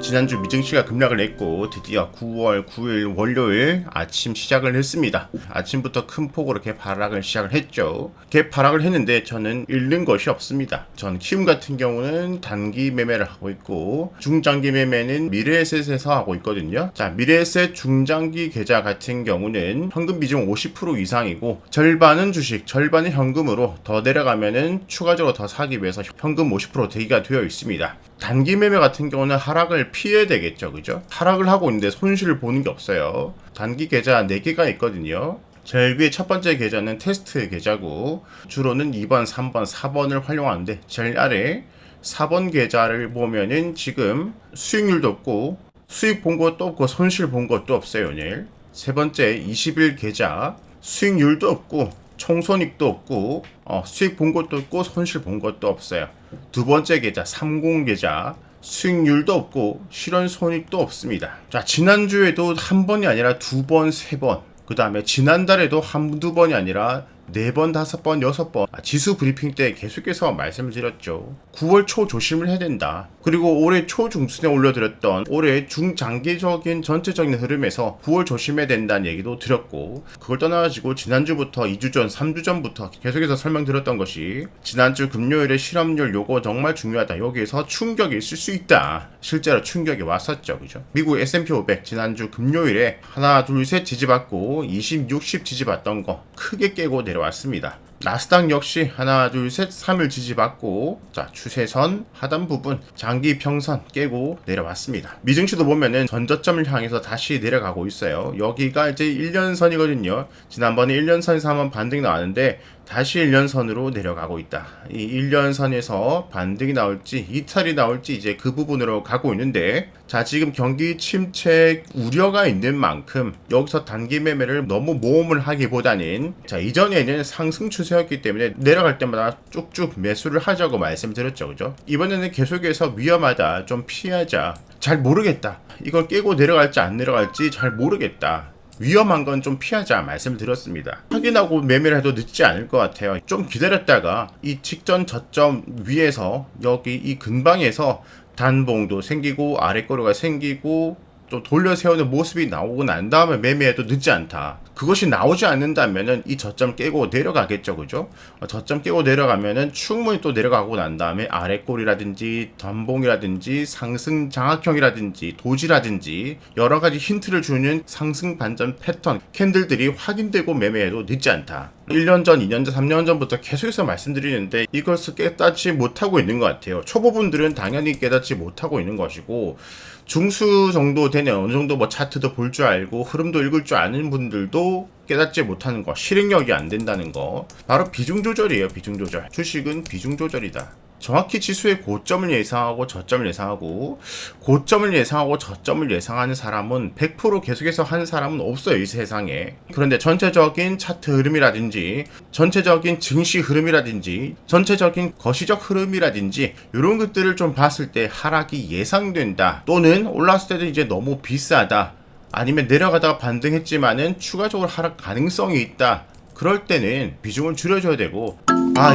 지난주 미증시가 급락을 했고 드디어 9월 9일 월요일 아침 시작을 했습니다. 아침부터 큰 폭으로 개파락을 시작을 했죠. 개파락을 했는데 저는 잃는 것이 없습니다. 전 키움 같은 경우는 단기 매매를 하고 있고 중장기 매매는 미래에셋에서 하고 있거든요. 자, 미래에셋 중장기 계좌 같은 경우는 현금 비중 50% 이상이고 절반은 주식, 절반은 현금으로 더 내려가면은 추가적으로 더 사기 위해서 현금 50% 대기가 되어 있습니다. 단기 매매 같은 경우는 하락을 피해야 되겠죠, 그죠? 하락을 하고 있는데 손실을 보는 게 없어요. 단기 계좌 4개가 있거든요. 제일 위에 첫 번째 계좌는 테스트 계좌고 주로는 2번, 3번, 4번을 활용하는데 제일 아래 4번 계좌를 보면은 지금 수익률도 없고 수익 본 것도 없고 손실 본 것도 없어요, 오늘. 세 번째 21 계좌 수익률도 없고 총손익도 없고 수익 본 것도 없고 손실 본 것도 없어요. 두 번째 계좌 30 계좌 수익률도 없고 실현손익도 없습니다. 자, 지난주에도 한 번이 아니라 두 번, 세 번, 그 다음에 지난달에도 한두 번이 아니라 4번, 5번, 6번 지수 브리핑 때 계속해서 말씀을 드렸죠. 9월 초 조심을 해야 된다. 그리고 올해 초 중순에 올려드렸던 올해 중장기적인 전체적인 흐름에서 9월 조심해야 된다는 얘기도 드렸고, 그걸 떠나가지고 지난주부터 2주 전, 3주 전부터 계속해서 설명드렸던 것이 지난주 금요일에 실업률 요거 정말 중요하다. 여기에서 충격이 있을 수 있다. 실제로 충격이 왔었죠. 그죠? 미국 S&P 500 지난주 금요일에 하나, 둘, 셋 지지받고 20, 60 지지받던 거 크게 깨고 내려왔습니다. 나스닥 역시 하나, 둘, 셋, 3일 지지받고 자, 추세선 하단 부분 장기 평선 깨고 내려왔습니다. 미증시도 보면은 전저점을 향해서 다시 내려가고 있어요. 여기가 이제 1년선이거든요. 지난번에 1년선에서 한번 반등이 나왔는데 다시 1년선으로 내려가고 있다. 이 1년선에서 반등이 나올지 이탈이 나올지 이제 그 부분으로 가고 있는데, 자, 지금 경기 침체 우려가 있는 만큼 여기서 단기 매매를 너무 모험을 하기보다는 자, 이전에는 상승 추세였기 때문에 내려갈 때마다 쭉쭉 매수를 하자고 말씀드렸죠. 그죠? 이번에는 계속해서 위험하다, 좀 피하자. 잘 모르겠다. 이걸 깨고 내려갈지 안 내려갈지 잘 모르겠다. 위험한 건 좀 피하자 말씀을 드렸습니다. 확인하고 매매를 해도 늦지 않을 것 같아요. 좀 기다렸다가 이 직전 저점 위에서 여기 이 근방에서 단봉도 생기고 아랫거래가 생기고 좀 돌려 세우는 모습이 나오고 난 다음에 매매해도 늦지 않다. 그것이 나오지 않는다면은 이 저점 깨고 내려가겠죠, 그죠? 저점 깨고 내려가면은 충분히 또 내려가고 난 다음에 아랫골이라든지 단봉이라든지 상승 장악형이라든지 도지라든지 여러 가지 힌트를 주는 상승 반전 패턴 캔들들이 확인되고 매매해도 늦지 않다. 1년 전, 2년 전, 3년 전부터 계속해서 말씀드리는데 이것을 깨닫지 못하고 있는 것 같아요. 초보분들은 당연히 깨닫지 못하고 있는 것이고, 중수 정도 되는 어느 정도 뭐 차트도 볼 줄 알고 흐름도 읽을 줄 아는 분들도 깨닫지 못하는 거, 실행력이 안 된다는 거, 바로 비중 조절이에요. 비중 조절. 주식은 비중 조절이다. 정확히 지수의 고점을 예상하고 저점을 예상하고, 고점을 예상하고 저점을 예상하는 사람은 100% 계속해서 하는 사람은 없어요, 이 세상에. 그런데 전체적인 차트 흐름이라든지 전체적인 증시 흐름이라든지 전체적인 거시적 흐름이라든지 이런 것들을 좀 봤을 때 하락이 예상된다, 또는 올랐을 때도 이제 너무 비싸다, 아니면 내려가다가 반등했지만은 추가적으로 하락 가능성이 있다, 그럴 때는 비중을 줄여줘야 되고,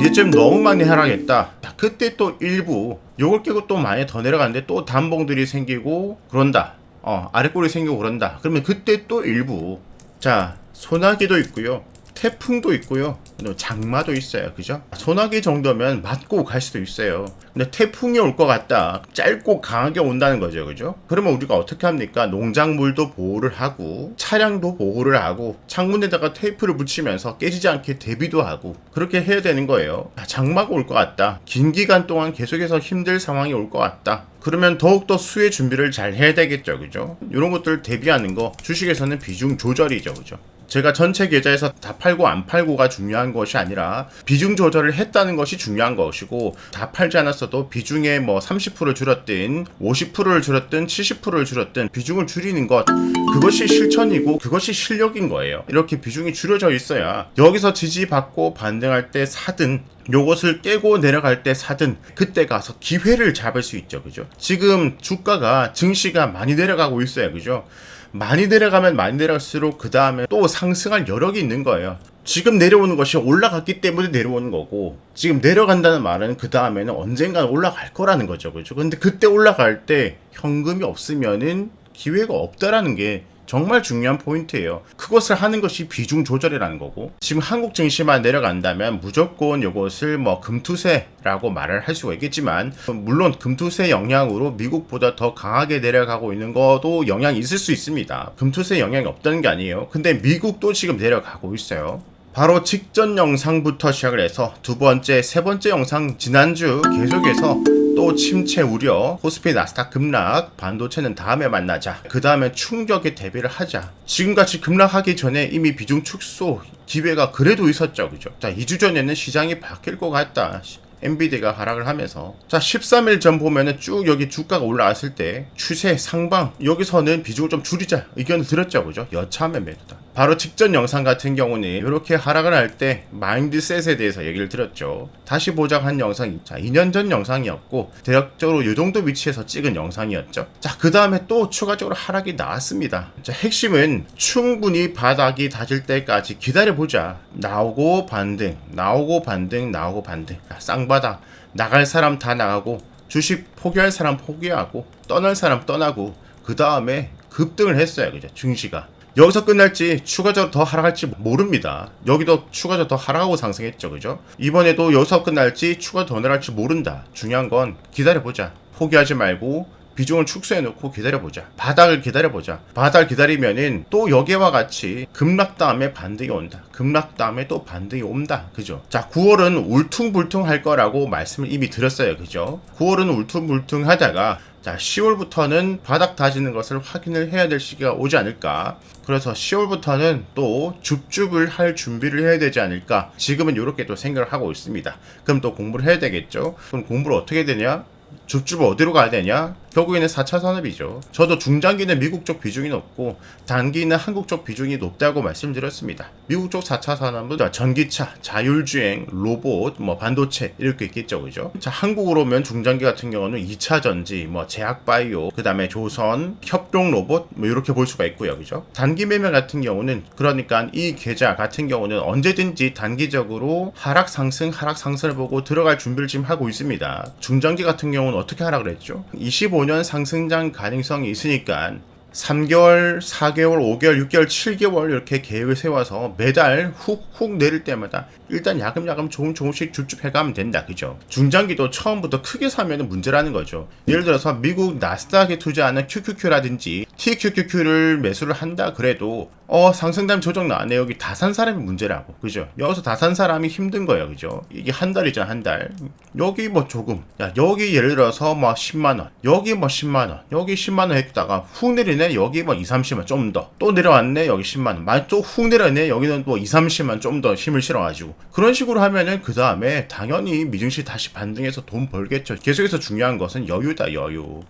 이제쯤 너무 많이 하락했다. 자, 그때 또 일부 요걸 깨고 또 많이 더 내려가는데 또 단봉들이 생기고 그런다. 아랫골이 생기고 그런다. 그러면 그때 또 일부, 자, 소나기도 있고요, 태풍도 있고요, 장마도 있어요. 그죠? 소나기 정도면 맞고 갈 수도 있어요. 근데 태풍이 올 것 같다, 짧고 강하게 온다는 거죠. 그죠? 그러면 우리가 어떻게 합니까? 농작물도 보호를 하고 차량도 보호를 하고 창문에다가 테이프를 붙이면서 깨지지 않게 대비도 하고 그렇게 해야 되는 거예요. 장마가 올 것 같다, 긴 기간 동안 계속해서 힘들 상황이 올 것 같다, 그러면 더욱더 수혜 준비를 잘 해야 되겠죠. 그죠? 이런 것들 대비하는 거, 주식에서는 비중 조절이죠. 그죠? 제가 전체 계좌에서 다 팔고 안 팔고가 중요한 것이 아니라 비중 조절을 했다는 것이 중요한 것이고, 다 팔지 않았어도 비중에 뭐 30%를 줄였든 50%를 줄였든 70%를 줄였든 비중을 줄이는 것, 그것이 실천이고 그것이 실력인 거예요. 이렇게 비중이 줄여져 있어야 여기서 지지받고 반등할 때 사든 요것을 깨고 내려갈 때 사든 그때 가서 기회를 잡을 수 있죠. 그죠? 지금 주가가, 증시가 많이 내려가고 있어요. 그죠? 많이 내려가면 많이 내려갈수록 그 다음에 또 상승할 여력이 있는 거예요. 지금 내려오는 것이 올라갔기 때문에 내려오는 거고, 지금 내려간다는 말은 그 다음에는 언젠가 올라갈 거라는 거죠. 그죠? 근데 그때 올라갈 때 현금이 없으면은 기회가 없다라는 게 정말 중요한 포인트예요. 그것을 하는 것이 비중 조절이라는 거고, 지금 한국 증시만 내려간다면 무조건 이것을 뭐 금투세라고 말을 할 수가 있겠지만, 물론 금투세 영향으로 미국보다 더 강하게 내려가고 있는 것도 영향이 있을 수 있습니다. 금투세 영향이 없다는 게 아니에요. 근데 미국도 지금 내려가고 있어요. 바로 직전 영상부터 시작을 해서 두 번째, 세 번째 영상 지난주 계속해서 또 침체 우려, 코스피 나스닥 급락, 반도체는 다음에 만나자, 그 다음에 충격에 대비를 하자. 지금같이 급락하기 전에 이미 비중 축소 기회가 그래도 있었죠. 그죠? 자, 2주 전에는 시장이 바뀔 것 같다. 엔비디아가 하락을 하면서, 자 13일 전 보면은 쭉 여기 주가가 올라왔을 때 추세 상방, 여기서는 비중을 좀 줄이자 의견을 드렸죠. 그죠? 여차하면 매도다. 바로 직전 영상 같은 경우는 이렇게 하락을 할 때 마인드셋에 대해서 얘기를 드렸죠. 다시 보자 한 영상이, 자 2년 전 영상이었고 대략적으로 이 정도 위치에서 찍은 영상이었죠. 자 그 다음에 또 추가적으로 하락이 나왔습니다. 자 핵심은 충분히 바닥이 다질 때까지 기다려보자. 나오고 반등, 나오고 반등, 나오고 반등. 쌍바닥, 나갈 사람 다 나가고, 주식 포기할 사람 포기하고, 떠날 사람 떠나고, 그 다음에 급등을 했어요. 그죠? 증시가. 여기서 끝날지 추가적으로 더 하락할지 모릅니다. 여기도 추가적으로 더 하락하고 상승했죠. 그죠? 이번에도 여기서 끝날지 추가 더 내려갈지 모른다. 중요한 건 기다려보자. 포기하지 말고 비중을 축소해놓고 기다려보자. 바닥을 기다려보자. 바닥을 기다리면은 또 여기와 같이 급락 다음에 반등이 온다. 급락 다음에 또 반등이 온다. 그죠? 자 9월은 울퉁불퉁 할 거라고 말씀을 이미 드렸어요. 그죠? 9월은 울퉁불퉁 하다가, 자 10월부터는 바닥 다지는 것을 확인을 해야 될 시기가 오지 않을까. 그래서 10월부터는 또 줍줍을 할 준비를 해야 되지 않을까. 지금은 이렇게 또 생각을 하고 있습니다. 그럼 또 공부를 해야 되겠죠. 그럼 공부를 어떻게 되냐? 줍줍을 어디로 가야 되냐? 결국에는 4차 산업이죠. 저도 중장기는 미국 쪽 비중이 높고 단기는 한국 쪽 비중이 높다고 말씀드렸습니다. 미국 쪽 4차 산업은 전기차, 자율주행, 로봇, 반도체 이렇게 있겠죠. 그죠? 자, 한국으로 오면 중장기 같은 경우는 2차 전지, 제약바이오, 그 다음에 조선, 협동 로봇 이렇게 볼 수가 있고요. 그죠? 단기 매매 같은 경우는, 그러니까 이 계좌 같은 경우는 언제든지 단기적으로 하락 상승을 보고 들어갈 준비를 지금 하고 있습니다. 중장기 같은 경우는 어떻게 하락을 했죠? 25년 상승장 가능성이 있으니까 3개월, 4개월, 5개월, 6개월, 7개월 이렇게 계획을 세워서 매달 훅훅 내릴 때마다 일단 야금야금 조금씩 줍줍 해가면 된다. 그죠? 중장기도 처음부터 크게 사면 문제라는 거죠. 예를 들어서 미국 나스닥에 투자하는 QQQ라든지 TQQQ를 매수를 한다 그래도 상승다면 조정 나왔네. 여기 다 산 사람이 문제라고. 그죠? 여기서 다 산 사람이 힘든 거예요. 그죠? 이게 한 달이잖아, 한 달. 여기 조금. 야, 여기 예를 들어서 10만원. 여기 10만원. 여기 10만원 했다가 훅 내리네. 여기 2, 30만 좀 더. 또 내려왔네. 여기 10만원. 또 훅 내려네. 여기는 2, 30만 좀 더 힘을 실어가지고. 그런 식으로 하면은 그 다음에 당연히 미증시 다시 반등해서 돈 벌겠죠. 계속해서 중요한 것은 여유다, 여유.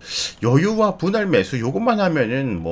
여유와 분할 매수 요것만 하면은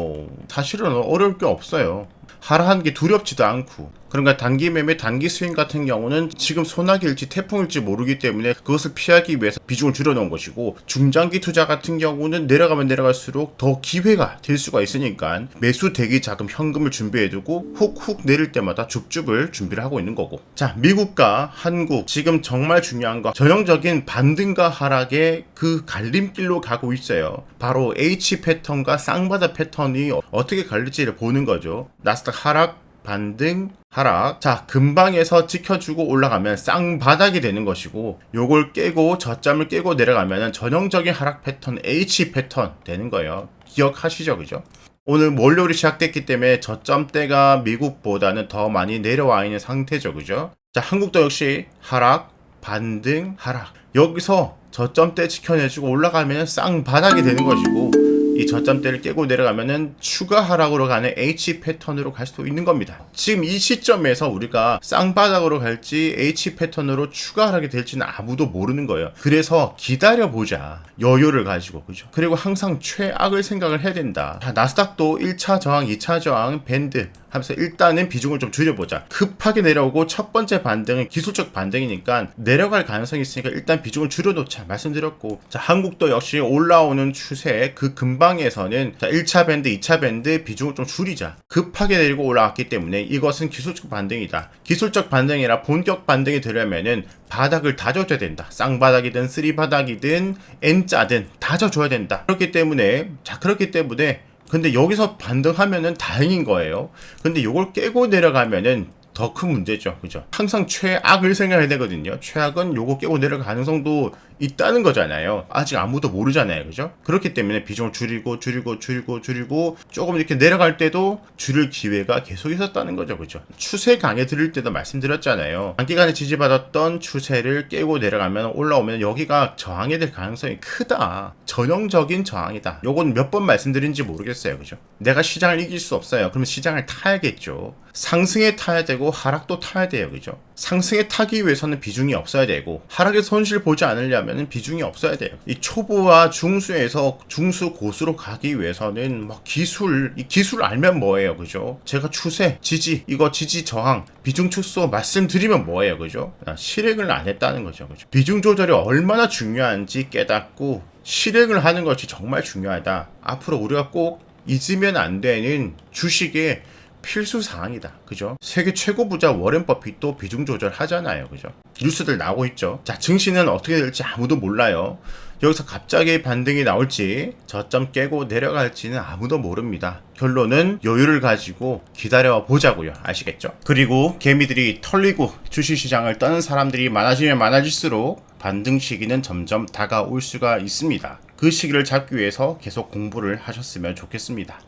사실은 어려울 게 없어요. 하락하는 게 두렵지도 않고. 그러니까 단기 매매, 단기 스윙 같은 경우는 지금 소나기일지 태풍일지 모르기 때문에 그것을 피하기 위해서 비중을 줄여놓은 것이고, 중장기 투자 같은 경우는 내려가면 내려갈수록 더 기회가 될 수가 있으니까 매수 대기 자금 현금을 준비해두고 훅훅 내릴 때마다 줍줍을 준비를 하고 있는 거고. 자, 미국과 한국 지금 정말 중요한 거, 전형적인 반등과 하락의 그 갈림길로 가고 있어요. 바로 H 패턴과 쌍바닥 패턴이 어떻게 갈릴지를 보는 거죠. 나스닥 하락, 반등, 하락. 자, 근방에서 지켜주고 올라가면 쌍바닥이 되는 것이고, 요걸 깨고 저점을 깨고 내려가면 전형적인 하락 패턴 H 패턴 되는 거예요. 기억하시죠? 그죠? 오늘 월요일이 시작됐기 때문에 저점대가 미국보다는 더 많이 내려와 있는 상태죠. 그죠? 자, 한국도 역시 하락, 반등, 하락. 여기서 저점대 지켜내주고 올라가면 쌍바닥이 되는 것이고, 이 저점대를 깨고 내려가면은 추가 하락으로 가는 H 패턴으로 갈 수도 있는 겁니다. 지금 이 시점에서 우리가 쌍바닥으로 갈지 H 패턴으로 추가 하락이 될지는 아무도 모르는 거예요. 그래서 기다려보자. 여유를 가지고. 그죠? 그리고 항상 최악을 생각을 해야 된다. 자, 나스닥도 1차 저항, 2차 저항 밴드 하면서 일단은 비중을 좀 줄여보자. 급하게 내려오고 첫 번째 반등은 기술적 반등이니까 내려갈 가능성이 있으니까 일단 비중을 줄여놓자 말씀드렸고, 자, 한국도 역시 올라오는 추세 그 근방에서는 자, 1차 밴드, 2차 밴드 비중을 좀 줄이자. 급하게 내리고 올라왔기 때문에 이것은 기술적 반등이다. 기술적 반등이라 본격 반등이 되려면은 바닥을 다져줘야 된다. 쌍바닥이든 쓰리바닥이든 N자든 다져줘야 된다. 그렇기 때문에 근데 여기서 반등하면은 다행인 거예요. 근데 요걸 깨고 내려가면은 더 큰 문제죠. 그죠? 항상 최악을 생각해야 되거든요. 최악은 요거 깨고 내려갈 가능성도 있다는 거잖아요. 아직 아무도 모르잖아요. 그죠? 그렇기 때문에 비중을 줄이고 조금 이렇게 내려갈 때도 줄일 기회가 계속 있었다는 거죠. 그죠? 추세 강에 들을 때도 말씀드렸잖아요. 단기간에 지지받았던 추세를 깨고 내려가면 올라오면 여기가 저항이 될 가능성이 크다. 전형적인 저항이다. 요건 몇 번 말씀드린지 모르겠어요. 그죠? 내가 시장을 이길 수 없어요. 그러면 시장을 타야겠죠. 상승에 타야 되고 하락도 타야 돼요. 그죠? 상승에 타기 위해서는 비중이 없어야 되고, 하락에 손실 보지 않으려면 비중이 없어야 돼요. 이 초보와 중수에서 중수 고수로 가기 위해서는 막 이 기술 알면 뭐예요. 그죠? 제가 추세, 지지, 이거 지지 저항, 비중 축소 말씀드리면 뭐예요. 그죠? 실행을 안 했다는 거죠. 그죠? 비중 조절이 얼마나 중요한지 깨닫고 실행을 하는 것이 정말 중요하다. 앞으로 우리가 꼭 잊으면 안 되는 주식의 필수 사항이다. 그죠? 세계 최고 부자 워렌 버핏도 비중 조절하잖아요. 그죠? 뉴스들 나오고 있죠. 자, 증시는 어떻게 될지 아무도 몰라요. 여기서 갑자기 반등이 나올지 저점 깨고 내려갈지는 아무도 모릅니다. 결론은 여유를 가지고 기다려 보자고요. 아시겠죠? 그리고 개미들이 털리고 주식시장을 떠는 사람들이 많아지면 많아질수록 반등 시기는 점점 다가올 수가 있습니다. 그 시기를 잡기 위해서 계속 공부를 하셨으면 좋겠습니다.